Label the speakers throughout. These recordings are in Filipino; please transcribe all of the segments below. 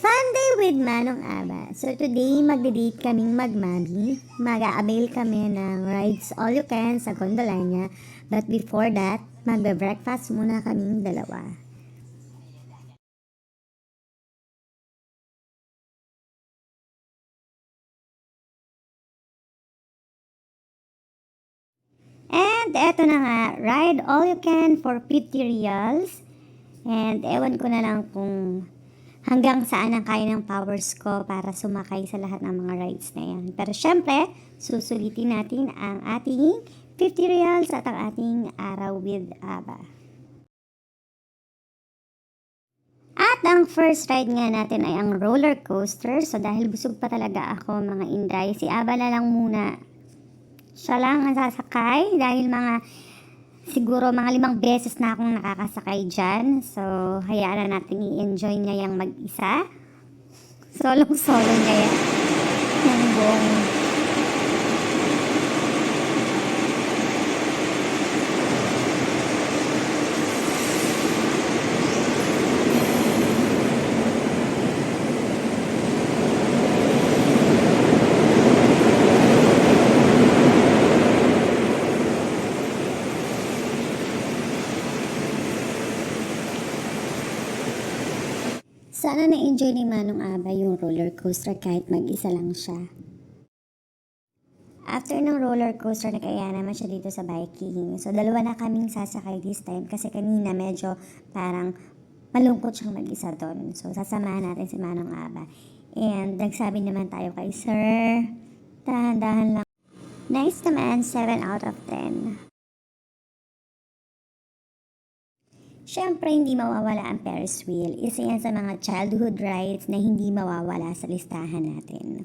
Speaker 1: Fun day with Manong Aba. So today, magde-date kaming magmami. Mag-a-avail kami ng rides all you can sa gondola niya. But before that, magbe-breakfast muna kaming dalawa. And eto na nga, ride all you can for 50 reals. And ewan ko na lang kung hanggang saan ang kaya ng powers ko para sumakay sa lahat ng mga rides na yan. Pero syempre, susulitin natin ang ating 50 reals at ang ating araw with Aba. At ang first ride nga natin ay ang roller coaster. So dahil busog pa talaga ako mga Inday, si Aba na lang muna. Siya lang ang sasakay dahil siguro mga 5 beses na akong nakakasakay dyan. So, hayaan na natin i-enjoy niya yung mag-isa. Solong-solo niya yan. Yung buong sana na-enjoy ni Manong Aba yung roller coaster kahit mag-isa lang siya. After ng roller coaster, nakaya naman siya dito sa biking. So, dalawa na kaming sasakay this time kasi kanina medyo parang malungkot siyang mag-isa doon. So, sasamahan natin si Manong Aba. And nagsabi naman tayo kay Sir, dahan-dahan lang. Nice naman, 7 out of 10. Siyempre, hindi mawawala ang Ferris wheel. Isa yan sa mga childhood rides na hindi mawawala sa listahan natin.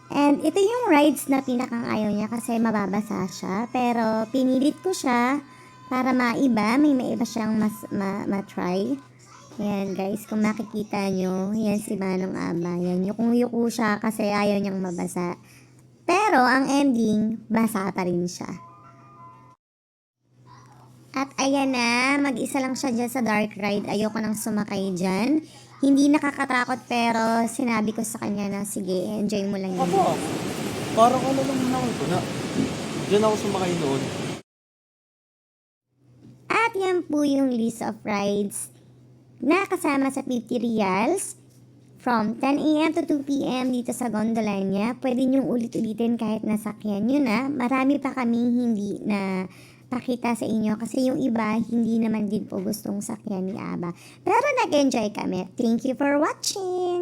Speaker 1: And ito yung rides na pinakang ayaw niya kasi mababasa siya. Pero pinilit ko siya para maiba, may maiba siyang ma-try. Yan guys, kung makikita nyo, yan si Manong Aba. Yan, yukong-yuko siya kasi ayaw niyang mabasa. Pero ang ending, basa pa rin siya. At ayan na, mag-isa lang siya dyan sa dark ride. Ayoko nang sumakay dyan. Hindi nakakatakot pero sinabi ko sa kanya na sige, enjoy mo lang yun.
Speaker 2: Ako, parang ano lang naman ko na. Diyan ako sumakay noon.
Speaker 1: At yan po yung list of rides na kasama sa 50 reals from 10 a.m. to 2 p.m. dito sa gondola niya. Pwede niyong ulit-ulitin kahit nasakyan nyo na. Marami pa kaming hindi na pakita sa inyo kasi yung iba hindi naman din po gustong sakyan ni Aba. Pero nag-enjoy kami. Thank you for watching!